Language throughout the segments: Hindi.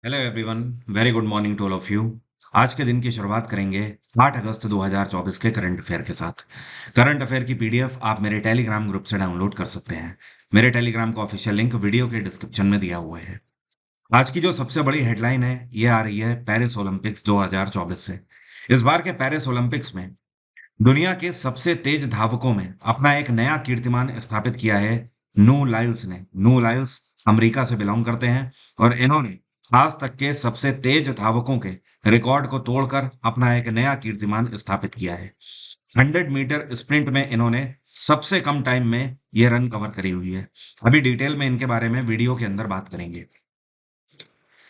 Hello everyone. Very good morning to all of you. आज के दिन की शुरुआत करेंगे 8 अगस्त 2024 के करंट अफेयर के साथ। करंट अफेयर की पीडीएफ आप मेरे टेलीग्राम ग्रुप से डाउनलोड कर सकते हैं। मेरे टेलीग्राम का ऑफिशियल लिंक वीडियो के डिस्क्रिप्शन में दिया हुआ है। आज की जो सबसे बड़ी हेडलाइन है ये आ रही है पेरिस ओलंपिक्स 2024 से। इस बार के पेरिस ओलंपिक्स में दुनिया के सबसे तेज धावकों में अपना एक नया कीर्तिमान स्थापित किया है नू लाइल्स ने। नू लाइल्स अमेरिका से बिलोंग करते हैं और इन्होंने आज तक के सबसे तेज धावकों के रिकॉर्ड को तोड़कर अपना एक नया कीर्तिमान स्थापित किया है। 100 मीटर स्प्रिंट में इन्होंने सबसे कम टाइम में यह रन कवर करी हुई है। अभी डिटेल में इनके बारे में वीडियो के अंदर बात करेंगे।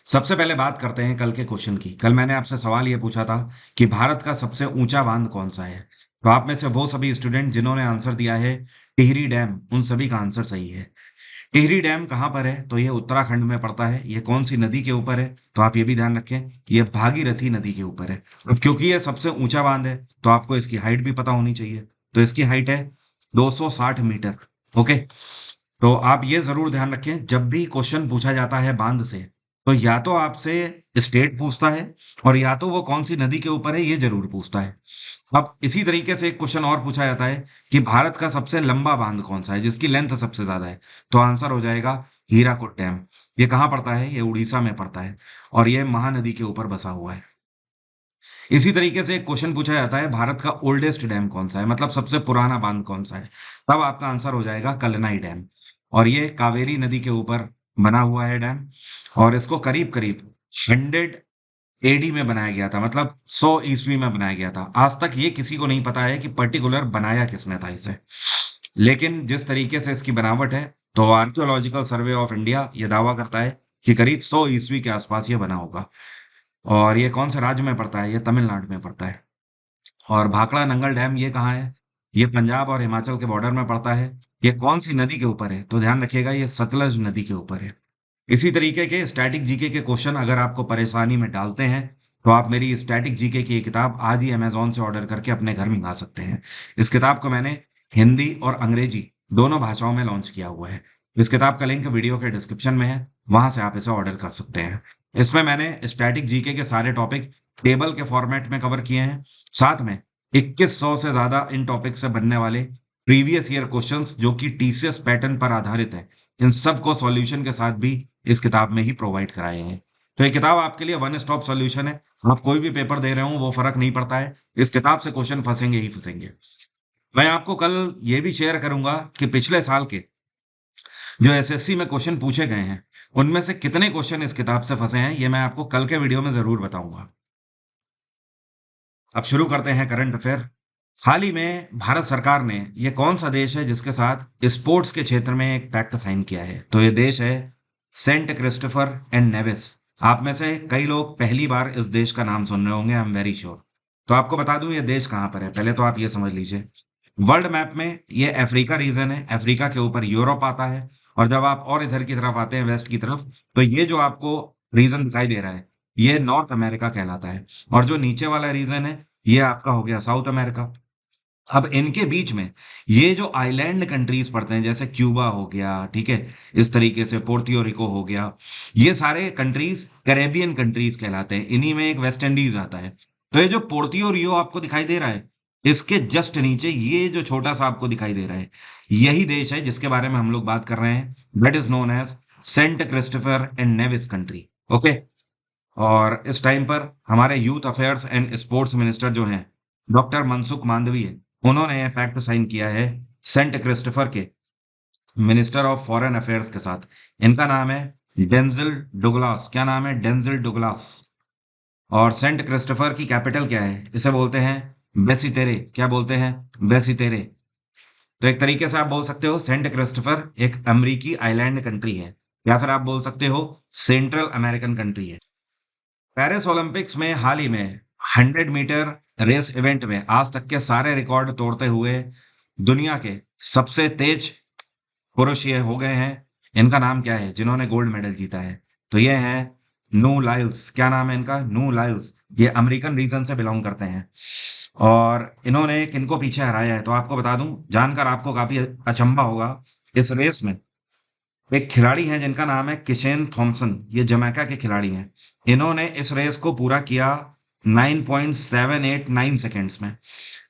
सबसे पहले बात करते हैं कल के क्वेश्चन की। कल मैंने आपसे सवाल ये पूछा था कि भारत का सबसे ऊंचा बांध कौन सा है। तो आप में से वो सभी स्टूडेंट जिन्होंने आंसर दिया है टिहरी डैम, उन सभी का आंसर सही है। टिहरी डैम कहाँ पर है? तो ये उत्तराखंड में पड़ता है। ये कौन सी नदी के ऊपर है? तो आप ये भी ध्यान रखें, ये भागीरथी नदी के ऊपर है। अब क्योंकि ये सबसे ऊंचा बांध है तो आपको इसकी हाइट भी पता होनी चाहिए। तो इसकी हाइट है 260 मीटर। ओके, तो आप ये जरूर ध्यान रखें, जब भी क्वेश्चन पूछा जाता है बांध से तो या तो आपसे स्टेट पूछता है और या तो वो कौन सी नदी के ऊपर है ये जरूर पूछता है। अब इसी तरीके से एक क्वेश्चन और पूछा जाता है कि भारत का सबसे लंबा बांध कौन सा है, जिसकी लेंथ सबसे ज्यादा है। तो आंसर हो जाएगा हीराकुद डैम। ये कहाँ पड़ता है? ये उड़ीसा में पड़ता है और ये महानदी के ऊपर बसा हुआ है। इसी तरीके से एक क्वेश्चन पूछा जाता है भारत का ओल्डेस्ट डैम कौन सा है, मतलब सबसे पुराना बांध कौन सा है। तब आपका आंसर हो जाएगा कल्लनाई डैम। और ये कावेरी नदी के ऊपर बना हुआ है डैम। और इसको करीब करीब 100 एडी में बनाया गया था, मतलब 100 ईस्वी में बनाया गया था। आज तक ये किसी को नहीं पता है कि पर्टिकुलर बनाया किसने था इसे। लेकिन जिस तरीके से इसकी बनावट है तो आर्कियोलॉजिकल सर्वे ऑफ इंडिया ये दावा करता है कि करीब 100 ईस्वी के आसपास ये बना होगा। और ये कौन से राज्य में पड़ता है? ये तमिलनाडु में पड़ता है। और भाखड़ा नंगल डैम ये कहाँ है? ये पंजाब और हिमाचल के बॉर्डर में पड़ता है। ये कौन सी नदी के ऊपर है? तो ध्यान रखिएगा, ये सतलज नदी के ऊपर है। इसी तरीके के स्टैटिक जीके के क्वेश्चन अगर आपको परेशानी में डालते हैं तो आप मेरी स्टैटिक जीके की ये किताब आज ही अमेजोन से ऑर्डर करके अपने घर मंगा सकते हैं। इस किताब को मैंने हिंदी और अंग्रेजी दोनों भाषाओं में लॉन्च किया हुआ है। इस किताब का लिंक वीडियो के डिस्क्रिप्शन में है, वहां से आप इसे ऑर्डर कर सकते हैं। इसमें मैंने स्टैटिक जीके के सारे टॉपिक टेबल के फॉर्मेट में कवर किए हैं। साथ में 2100 से ज्यादा इन टॉपिक से बनने वाले प्रीवियस ईयर क्वेश्चंस जो कि टीसीएस पैटर्न पर आधारित है, इन सब को सॉल्यूशन के साथ भी इस किताब में ही प्रोवाइड कराए हैं। तो ये किताब आपके लिए वन स्टॉप सॉल्यूशन है। आप कोई भी पेपर दे रहे हो वो फर्क नहीं पड़ता है, इस किताब से क्वेश्चन फंसेंगे ही फंसेंगे। मैं आपको कल ये भी शेयर करूंगा कि पिछले साल के जो एसएससी में क्वेश्चन पूछे गए हैं उनमें से कितने क्वेश्चन इस किताब से फंसे हैं, ये मैं आपको कल के वीडियो में जरूर बताऊंगा। अब शुरू करते हैं करंट अफेयर। हाल ही में भारत सरकार ने ये कौन सा देश है जिसके साथ स्पोर्ट्स के क्षेत्र में एक पैक्ट साइन किया है? तो ये देश है सेंट क्रिस्टोफर एंड नेविस। आप में से कई लोग पहली बार इस देश का नाम सुन रहे होंगे, आई एम वेरी श्योर। तो आपको बता दूं ये देश कहाँ पर है, पहले तो आप ये समझ लीजिए। वर्ल्ड मैप में ये अफ्रीका रीजन है। अफ्रीका के ऊपर यूरोप आता है और जब आप और इधर की तरफ आते हैं वेस्ट की तरफ तो ये जो आपको रीजन दिखाई दे रहा है ये नॉर्थ अमेरिका कहलाता है। और जो नीचे वाला रीजन है ये आपका हो गया साउथ अमेरिका। अब इनके बीच में ये जो आइलैंड कंट्रीज पड़ते हैं जैसे क्यूबा हो गया, ठीक है, इस तरीके से पोर्टियो रिको हो गया, ये सारे कंट्रीज कैरेबियन कंट्रीज कहलाते हैं। इन्हीं में एक वेस्ट इंडीज आता है। तो ये जो पोर्टियो रियो आपको दिखाई दे रहा है इसके जस्ट नीचे ये जो छोटा सा आपको दिखाई दे रहा है यही देश है जिसके बारे में हम लोग बात कर रहे हैं। That is known as Saint Christopher and Nevis country. Okay. और इस टाइम पर हमारे youth affairs and sports minister जो हैं डॉक्टर मनसुख मांडविय, उन्होंने यह पैक्ट साइन किया है सेंट क्रिस्टोफर के मिनिस्टर ऑफ फॉरेन अफेयर्स के साथ। इनका नाम है डेंजिल डुगलास। क्या नाम है? डेंजिल डुगलास। और सेंट क्रिस्टोफर की कैपिटल क्या है? इसे बोलते हैं बेसितेरे। क्या बोलते हैं? बेसितेरे। तो एक तरीके से आप बोल सकते हो सेंट क्रिस्टोफर एक अमेरिकी आइलैंड कंट्री है, या फिर आप बोल सकते हो सेंट्रल अमेरिकन कंट्री है। पेरिस ओलंपिक्स में हाल ही में 100 मीटर रेस इवेंट में आज तक के सारे रिकॉर्ड तोड़ते हुए दुनिया के सबसे तेज पुरुष ये हो गए हैं। इनका नाम क्या है जिन्होंने गोल्ड मेडल जीता है? तो ये है नू लाइल्स। क्या नाम है इनका? नू लाइल्स। ये अमेरिकन रीजन से बिलोंग करते हैं और इन्होंने किनको पीछे हराया है तो आपको बता दूं, जानकर आपको काफी अचंभा होगा। इस रेस में एक खिलाड़ी हैं जिनका नाम है किशेन थॉम्पसन, ये जमैका के खिलाड़ी हैं। इन्होंने इस रेस को पूरा किया 9.789 सेकेंड्स में,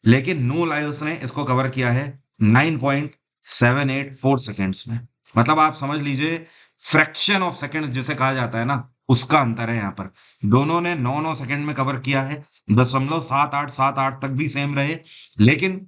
लेकिन नो लाइल्स ने इसको कवर किया है 9.784 सेकेंड्स में। मतलब आप समझ लीजिए फ्रैक्शन ऑफ सेकेंड्स जिसे कहा जाता है ना, उसका अंतर है यहाँ पर। दोनों ने 9 9 सेकेंड में कवर किया है, 0.7878 तक भी सेम रहे, लेकिन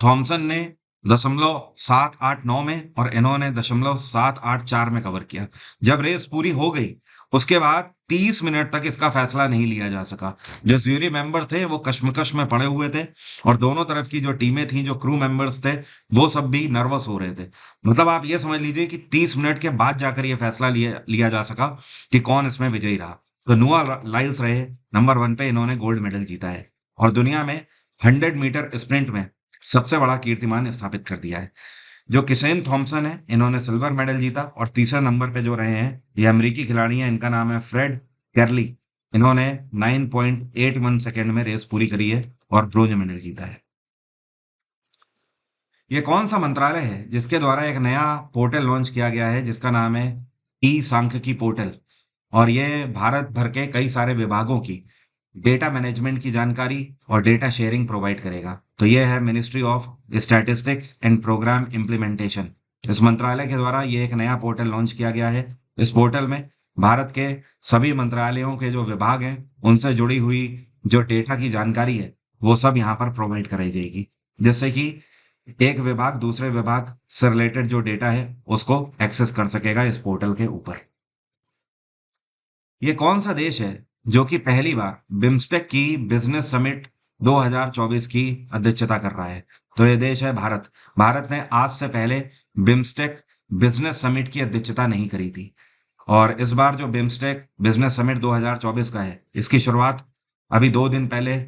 थॉमसन ने 0.789 में और इन्होंने 0.784 में कवर किया। जब रेस पूरी हो गई उसके बाद 30 मिनट तक इसका फैसला नहीं लिया जा सका। जो ज्यूरी मेंबर थे वो कश्मकश में पड़े हुए थे, और दोनों तरफ की जो टीमें थी, जो क्रू मेंबर्स थे, वो सब भी नर्वस हो रहे थे। मतलब आप ये समझ लीजिए कि 30 मिनट के बाद जाकर ये फैसला लिया लिया जा सका कि कौन इसमें विजयी रहा। तो नोआ लाइल्स रहे नंबर 1 पे, इन्होंने गोल्ड मेडल जीता है और दुनिया में 100 मीटर स्प्रिंट में सबसे बड़ा कीर्तिमान स्थापित कर दिया है। जो किसेन थॉम्पसन है, इन्होंने सिल्वर मेडल जीता, और तीसरे नंबर पे जो रहे हैं ये अमेरिकी खिलाड़ी हैं, इनका नाम है फ्रेड कैरली। इन्होंने 9.81 सेकेंड में रेस पूरी करी है और ब्रोंज मेडल जीता है। ये कौन सा मंत्रालय है जिसके द्वारा एक नया पोर्टल लॉन्च किया गया है जिसका नाम है ई सांख्यिकी पोर्टल, और ये भारत भर के कई सारे विभागों की डेटा मैनेजमेंट की जानकारी और डेटा शेयरिंग प्रोवाइड करेगा। तो ये है ministry of statistics and programme implementation. इस मंत्रालय के द्वारा ये एक नया पोर्टल लॉन्च किया गया है। इस पोर्टल में भारत के सभी मंत्रालयों के जो विभाग हैं उनसे जुड़ी हुई जो डेटा की जानकारी है वो सब यहाँ पर प्रोवाइड कराई जाएगी, जिससे कि एक विभाग दूसरे विभाग से रिलेटेड जो डेटा है उसको एक्सेस कर सकेगा इस पोर्टल के ऊपर। ये कौन सा देश है जो कि पहली बार बिम्स्टेक की बिजनेस समिट 2024 की अध्यक्षता कर रहा है? तो ये देश है भारत। भारत ने आज से पहले बिम्स्टेक बिजनेस समिट की अध्यक्षता नहीं करी थी, और इस बार जो बिम्स्टेक बिजनेस समिट 2024 का है, इसकी शुरुआत अभी 2 दिन पहले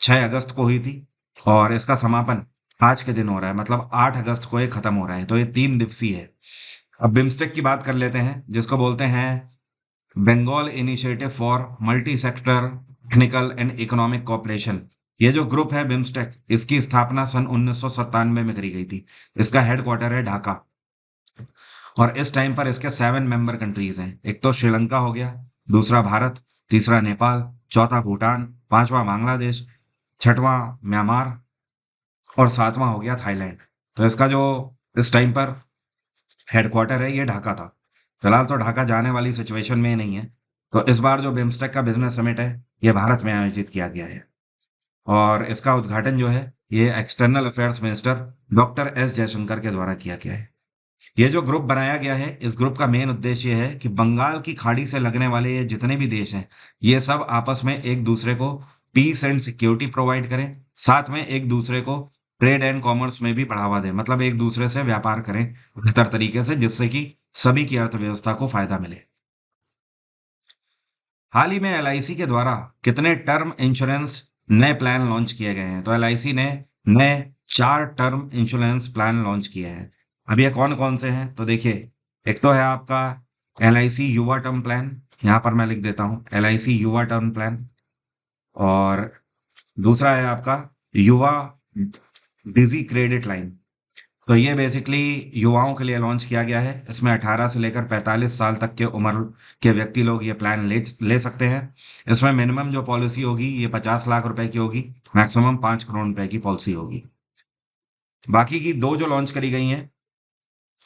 6 अगस्त को हुई थी, और इसका समापन आज के दिन हो रहा है, मतलब 8 अगस्त को ये खत्म हो रहा है। तो ये 3 दिवसीय है। अब बिम्स्टेक की बात कर लेते हैं, जिसको बोलते हैं Bengal initiative for multi sector technical and economic cooperation. ये जो ग्रुप है बिम्स्टेक, इसकी स्थापना सन 1997 में करी गई थी। इसका हेडक्वार्टर है ढाका, और इस टाइम पर इसके 7 मेंबर कंट्रीज हैं। एक तो श्रीलंका हो गया, दूसरा भारत, तीसरा नेपाल, चौथा भूटान, पांचवा बांग्लादेश, छठवां म्यांमार, और सातवां हो गया थाईलैंड। तो इसका जो इस टाइम पर हेडक्वार्टर है ये ढाका था। फिलहाल तो ढाका जाने वाली सिचुएशन में नहीं है। तो इस बार जो बिम्स्टेक का बिजनेस समिट है ये भारत में आयोजित किया गया है, और इसका उद्घाटन जो है ये external affairs minister doctor S Jaishankar के द्वारा किया गया है। ये जो ग्रुप बनाया गया है, इस ग्रुप का मेन उद्देश्य ये है कि बंगाल की खाड़ी से लगने वाले ये जितने भी देश हैं, ये सब आपस में एक दूसरे को पीस एंड सिक्योरिटी प्रोवाइड करें, साथ में एक दूसरे को ट्रेड एंड कॉमर्स में भी बढ़ावा दें, मतलब एक दूसरे से व्यापार करें बेहतर तरीके से, जिससे कि सभी की अर्थव्यवस्था को फायदा मिले। हाल ही में एलआईसी के द्वारा कितने टर्म इंश्योरेंस नए प्लान लॉन्च किए गए हैं? तो एलआईसी ने नए 4 टर्म इंश्योरेंस प्लान लॉन्च किए हैं। अब ये कौन कौन से हैं? तो देखिए, एक तो है आपका एलआईसी युवा टर्म प्लान, यहाँ पर मैं लिख देता हूँ एलआईसी युवा टर्म प्लान, और दूसरा है आपका युवा डिजी क्रेडिट लाइन। तो ये बेसिकली युवाओं के लिए लॉन्च किया गया है। इसमें 18 से लेकर 45 साल तक के उम्र के व्यक्ति लोग ये प्लान ले सकते हैं। इसमें मिनिमम जो पॉलिसी होगी ये 50 लाख रुपए की होगी, मैक्सिमम 5 करोड़ रुपए की पॉलिसी होगी। बाकी की दो जो लॉन्च करी गई हैं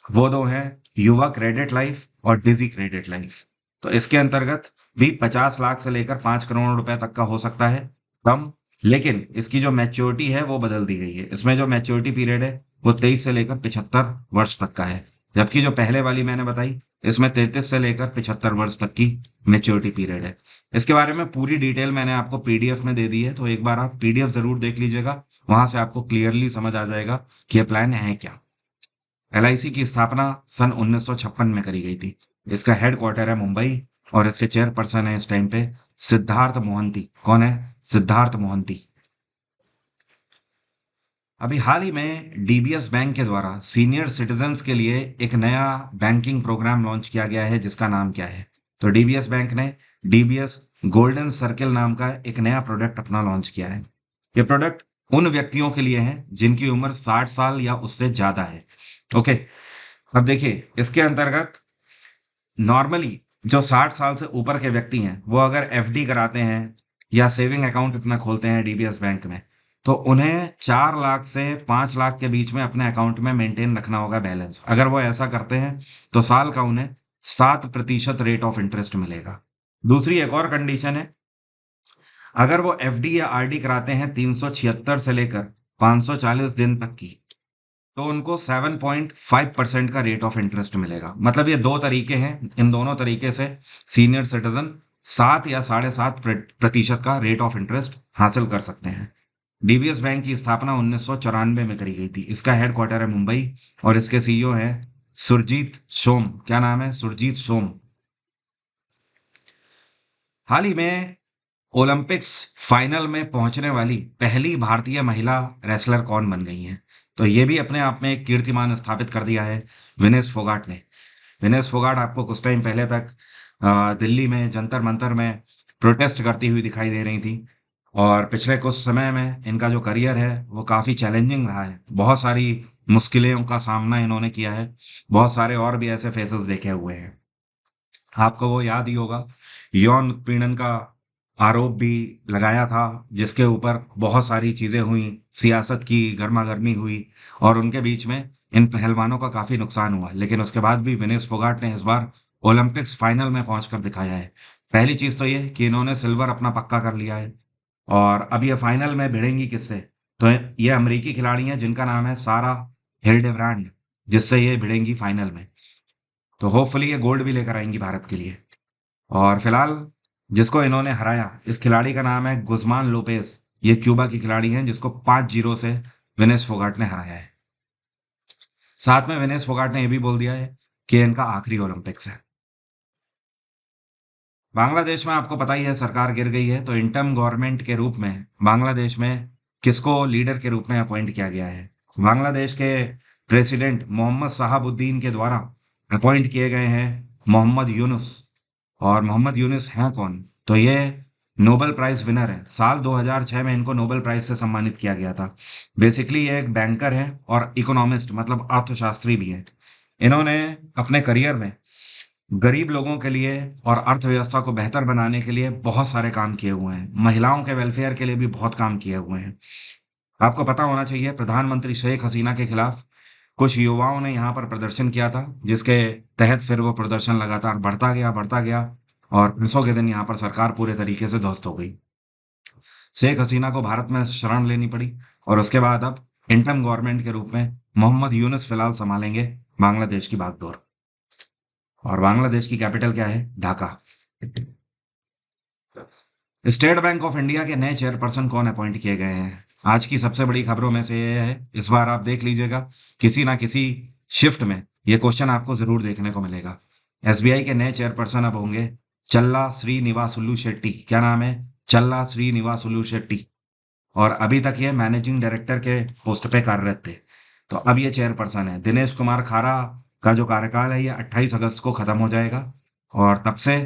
वो दो हैं युवा क्रेडिट लाइफ और डिजी क्रेडिट लाइफ। तो इसके अंतर्गत भी 50 लाख से लेकर 5 करोड़ रुपए तक का हो सकता है कम, लेकिन इसकी जो मैच्योरिटी है वो बदल दी गई है। इसमें जो मैच्योरिटी पीरियड है वो 23 से लेकर 75 वर्ष तक का है, जबकि जो पहले वाली मैंने बताई इसमें 33 से लेकर 75 वर्ष तक की मैच्योरिटी पीरियड है। इसके बारे में पूरी डिटेल मैंने आपको पीडीएफ में दे दी है, तो एक बार आप पीडीएफ जरूर देख लीजिएगा, वहां से आपको क्लियरली समझ आ जाएगा कि ये प्लान है क्या। एलआईसी की स्थापना सन 1956 में करी गई थी। इसका हेडक्वार्टर है मुंबई, और इसके चेयरपर्सन है इस टाइम पे सिद्धार्थ मोहंती। कौन है? सिद्धार्थ मोहंती। अभी हाल ही में डीबीएस बैंक के द्वारा सीनियर सिटीजन्स के लिए एक नया बैंकिंग प्रोग्राम लॉन्च किया गया है, जिसका नाम क्या है? तो डीबीएस बैंक ने डीबीएस गोल्डन सर्किल नाम का एक नया प्रोडक्ट अपना लॉन्च किया है। ये प्रोडक्ट उन व्यक्तियों के लिए है जिनकी उम्र 60 साल या उससे ज्यादा है। ओके, अब देखिए इसके अंतर्गत नॉर्मली जो 60 साल से ऊपर के व्यक्ति हैं, वो अगर एफडी कराते हैं या सेविंग अकाउंट अपना खोलते हैं डीबीएस बैंक में, तो उन्हें 4 लाख से 5 लाख के बीच में अपने अकाउंट में मेंटेन रखना होगा बैलेंस। अगर वो ऐसा करते हैं, तो साल का उन्हें 7% रेट ऑफ इंटरेस्ट मिलेगा। दूसरी एक और कंडीशन है, अगर वो एफडी या आरडी कराते हैं 376 से लेकर 540 दिन तक की, तो उनको 7.5% का रेट ऑफ इंटरेस्ट मिलेगा। मतलब ये दो तरीके हैं, इन दोनों तरीके से सीनियर सिटीजन 7 या 7.5% का रेट ऑफ इंटरेस्ट हासिल कर सकते हैं। डीबीएस बैंक की स्थापना 1994 में करी गई थी। इसका हेडक्वार्टर है मुंबई और इसके सीईओ हैं सुरजीत सोम। क्या नाम है? सुरजीत सोम। हाल ही में ओलंपिक्स फाइनल में पहुंचने वाली पहली भारतीय महिला रेसलर कौन बन गई हैं? तो ये भी अपने आप में एक कीर्तिमान स्थापित कर दिया है विनेश फोगाट ने। विनेश फोगाट आपको कुछ टाइम पहले तक दिल्ली में जंतर मंतर में प्रोटेस्ट करती हुई दिखाई दे रही थी, और पिछले कुछ समय में इनका जो करियर है वो काफ़ी चैलेंजिंग रहा है। बहुत सारी मुश्किलों का सामना इन्होंने किया है, बहुत सारे और भी ऐसे फेसेस देखे हुए हैं। आपको वो याद ही होगा, यौन उत्पीड़न का आरोप भी लगाया था, जिसके ऊपर बहुत सारी चीजें हुई, सियासत की गर्मा गर्मी हुई और उनके बीच में इन पहलवानों का काफी नुकसान हुआ। लेकिन उसके बाद भी विनेश फोगाट ने इस बार ओलंपिक्स फाइनल में पहुंचकर दिखाया है। पहली चीज तो ये कि इन्होंने सिल्वर अपना पक्का कर लिया है, और अब ये फाइनल में भिड़ेंगी किससे? तो ये अमेरिकी खिलाड़ी हैं जिनका नाम है सारा हिल्डेब्रांड, जिससे ये भिड़ेंगी फाइनल में। तो होपफुली ये गोल्ड भी लेकर आएंगी भारत के लिए। और फिलहाल जिसको इन्होंने हराया, इस खिलाड़ी का नाम है गुज़मान लोपेस। ये क्यूबा की खिलाड़ी हैं जिसको 5-0 से विनेश फोगाट ने हराया है। साथ में विनेश फोगाट ने ये भी बोल दिया है कि इनका आखिरी ओलंपिक्स है। बांग्लादेश में आपको पता ही है सरकार गिर गई है, तो इंटर्म गवर्नमेंट के रूप में बांग्लादेश में किसको लीडर के रूप में अपॉइंट किया गया है? बांग्लादेश के प्रेसिडेंट मोहम्मद शहाबुद्दीन के द्वारा अपॉइंट किए गए हैं मोहम्मद यूनुस। और मोहम्मद यूनुस हैं कौन? तो ये नोबेल प्राइज विनर है। साल 2006 में इनको नोबेल प्राइज से सम्मानित किया गया था। बेसिकली ये एक बैंकर है और इकोनॉमिस्ट मतलब अर्थशास्त्री भी है। इन्होंने अपने करियर में गरीब लोगों के लिए और अर्थव्यवस्था को बेहतर बनाने के लिए बहुत सारे काम किए हुए हैं। महिलाओं के वेलफेयर के लिए भी बहुत काम किए हुए हैं। आपको पता होना चाहिए प्रधानमंत्री शेख हसीना के खिलाफ कुछ युवाओं ने यहाँ पर प्रदर्शन किया था, जिसके तहत फिर वो प्रदर्शन लगातार बढ़ता गया और परसों के दिन यहाँ पर सरकार पूरे तरीके से ध्वस्त हो गई। शेख हसीना को भारत में शरण लेनी पड़ी और उसके बाद अब इंटर्म गवर्नमेंट के रूप में मोहम्मद यूनुस फिलहाल संभालेंगे बांग्लादेश की बागडोर। और बांग्लादेश की कैपिटल क्या है? Dhaka. State bank of India के नए चेयरपर्सन कौन अपॉइंट किए गए हैं? आज की सबसे बड़ी खबरों में से ये है। इस बार आप देख लीजिएगा, किसी ना किसी शिफ्ट में ये क्वेश्चन आपको जरूर देखने को मिलेगा। एसबीआई के नए चेयरपर्सन अब होंगे चल्ला श्रीनिवासुलु शेट्टी। क्या नाम है? चल्ला श्रीनिवासुलु शेट्टी। और अभी तक ये मैनेजिंग डायरेक्टर के पोस्ट पे कार्यरत थे, तो अब ये चेयरपर्सन है। दिनेश कुमार खारा का जो कार्यकाल है ये 28 अगस्त को खत्म हो जाएगा और तब से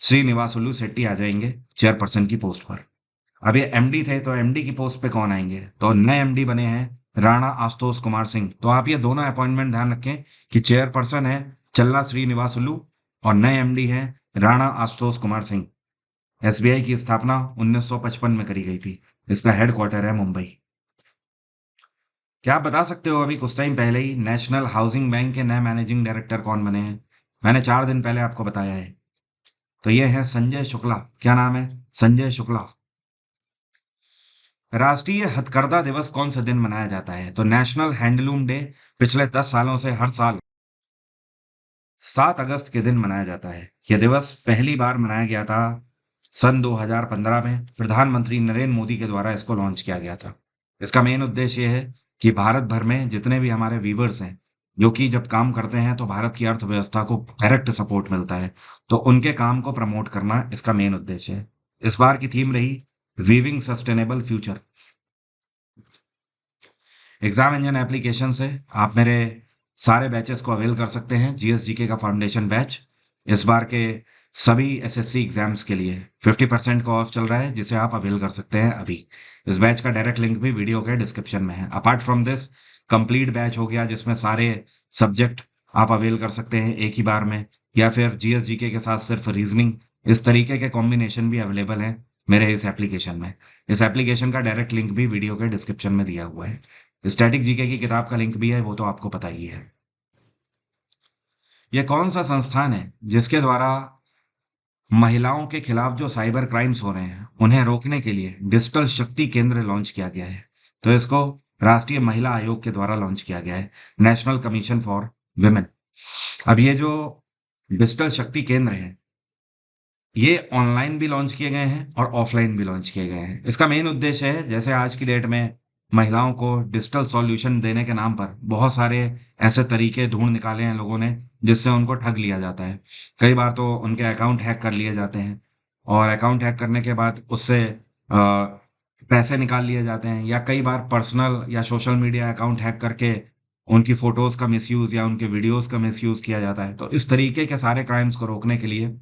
श्रीनिवासुलु शेट्टी आ जाएंगे चेयरपर्सन की पोस्ट पर। अब ये एमडी थे, तो एमडी की पोस्ट पे कौन आएंगे? तो नए एमडी बने हैं राणा आशुतोष कुमार सिंह। तो आप ये दोनों अपॉइंटमेंट ध्यान रखें कि चेयरपर्सन है चल्ला श्रीनिवासुलु और नए एमडी हैं राणा आशुतोष कुमार सिंह। एसबीआई की स्थापना 1955 में करी गई थी। इसका हेडक्वार्टर है मुंबई। क्या आप बता सकते हो अभी कुछ टाइम पहले ही नेशनल हाउसिंग बैंक के नए मैनेजिंग डायरेक्टर कौन बने हैं? मैंने 4 दिन पहले आपको बताया है। तो ये है संजय शुक्ला। क्या नाम है? संजय शुक्ला। राष्ट्रीय हथकरघा दिवस कौन सा दिन मनाया जाता है? तो नेशनल हैंडलूम डे पिछले 10 सालों से हर साल 7 अगस्त के दिन मनाया जाता है। यह दिवस पहली बार मनाया गया था सन 2015 में। प्रधानमंत्री नरेंद्र मोदी के द्वारा इसको लॉन्च किया गया था। इसका मेन उद्देश्य ये है कि भारत भर में जितने भी हमारे वीवर्स हैं, जो कि जब काम करते हैं तो भारत की अर्थव्यवस्था को डायरेक्ट सपोर्ट मिलता है, तो उनके काम को प्रमोट करना इसका मेन उद्देश्य है। इस बार की थीम रही weaving sustainable future. Exam engine application से आप मेरे सारे बैचेस को अवेल कर सकते हैं। जीएसजीके का फाउंडेशन बैच इस बार के सभी एसएससी एग्जाम्स के लिए 50% का ऑफ चल रहा है, जिसे आप अवेल कर सकते हैं अभी। इस बैच का डायरेक्ट लिंक भी वीडियो के डिस्क्रिप्शन में है। Apart from this complete batch हो गया जिसमें सारे सब्जेक्ट आप अवेल कर सकते हैं एक ही बार में, या फिर जीएसजीके के साथ सिर्फ रीजनिंग, इस तरीके के कॉम्बिनेशन भी अवेलेबल हैं मेरे इस एप्लीकेशन में। इस एप्लीकेशन का डायरेक्ट लिंक भी वीडियो के डिस्क्रिप्शन में दिया हुआ है। स्टैटिक जीके की किताब का लिंक भी है, वो तो आपको पता ही है। यह कौन सा संस्थान है जिसके द्वारा महिलाओं के खिलाफ जो साइबर क्राइम्स हो रहे हैं उन्हें रोकने के लिए डिजिटल शक्ति केंद्र लॉन्च किया गया है? तो इसको राष्ट्रीय महिला आयोग के द्वारा लॉन्च किया गया है, नेशनल कमीशन फॉर विमेन। अब ये जो डिजिटल शक्ति केंद्र हैं, ये ऑनलाइन भी लॉन्च किए गए हैं और ऑफलाइन भी लॉन्च किए गए हैं। इसका मेन उद्देश्य है, जैसे आज की डेट में महिलाओं को डिजिटल सॉल्यूशन देने के नाम पर बहुत सारे ऐसे तरीके ढूंढ निकाले हैं लोगों ने, जिससे उनको ठग लिया जाता है। कई बार तो उनके अकाउंट हैक कर लिए जाते हैं, और अकाउंट हैक करने के बाद उससे पैसे निकाल लिए जाते हैं, या कई बार पर्सनल या सोशल मीडिया अकाउंट हैक करके उनकी फोटोज का मिसयूज या उनके वीडियोज का मिसयूज किया जाता है। तो इस तरीके के सारे क्राइम्स को रोकने के लिए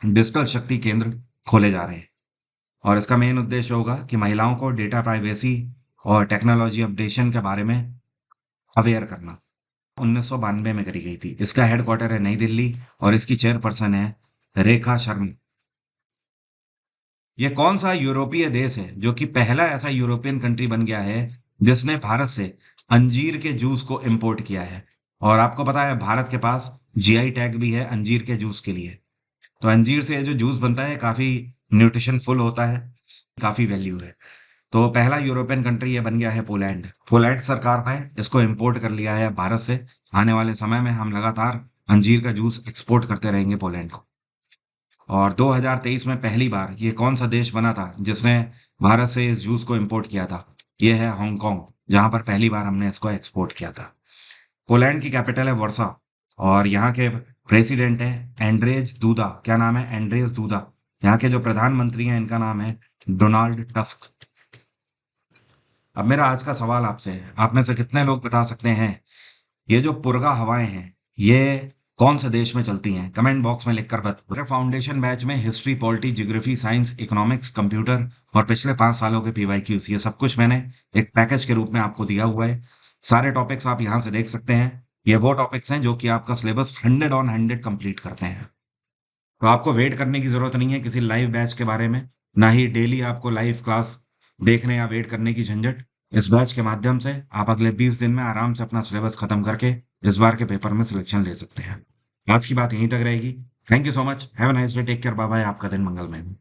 डिजिटल शक्ति केंद्र खोले जा रहे हैं, और इसका मेन उद्देश्य होगा कि महिलाओं को डेटा प्राइवेसी और टेक्नोलॉजी अपडेशन के बारे में अवेयर करना। 1992 में करी गई थी। इसका हेडक्वार्टर है नई दिल्ली, और इसकी चेयरपर्सन है रेखा शर्मा। ये कौन सा यूरोपीय देश है जो कि पहला ऐसा यूरोपियन कंट्री बन गया है जिसने भारत से अंजीर के जूस को इंपोर्ट किया है? और आपको पता है भारत के पास जीआई टैग भी है अंजीर के जूस के लिए। तो अंजीर से ये जो जूस बनता है काफी न्यूट्रिशन फुल होता है, काफी वैल्यू है। तो पहला यूरोपियन कंट्री ये बन गया है पोलैंड। पोलैंड सरकार ने इसको इंपोर्ट कर लिया है भारत से। आने वाले समय में हम लगातार अंजीर का जूस एक्सपोर्ट करते रहेंगे पोलैंड को। और 2023 में पहली बार ये कौन सा देश बना था जिसने भारत से इस जूस को इंपोर्ट किया था? ये है हांगकांग, जहां पर पहली बार हमने इसको एक्सपोर्ट किया था। पोलैंड की कैपिटल है वर्सा, और यहाँ के प्रेसिडेंट है एंड्रेज दूदा। क्या नाम है? एंड्रेज दूदा। यहाँ के जो प्रधानमंत्री हैं इनका नाम है डोनाल्ड टस्क। अब मेरा आज का सवाल आपसे है, आप में से कितने लोग बता सकते हैं ये जो पुरगा हवाएं हैं ये कौन से देश में चलती हैं? कमेंट बॉक्स में लिखकर बताओ। मेरे फाउंडेशन बैच में history, polity, geography, science, economics, computer और पिछले 5 सालों के पीवाईक्यूज, ये सब कुछ मैंने एक पैकेज के रूप में आपको दिया हुआ है। सारे टॉपिक्स आप यहाँ से देख सकते हैं। ये वो टॉपिक्स हैं जो कि आपका सिलेबस 100 on 100 कंप्लीट करते हैं। तो आपको वेट करने की जरूरत नहीं है किसी लाइव बैच के बारे में, ना ही डेली आपको लाइव क्लास देखने या वेट करने की झंझट। इस बैच के माध्यम से आप अगले 20 दिन में आराम से अपना सिलेबस खत्म करके इस बार के पेपर में सिलेक्शन ले सकते हैं। आज की बात यहीं तक रहेगी। Thank you so much. Have a nice day. Take care. Bye bye. आपका दिन मंगलमय हो।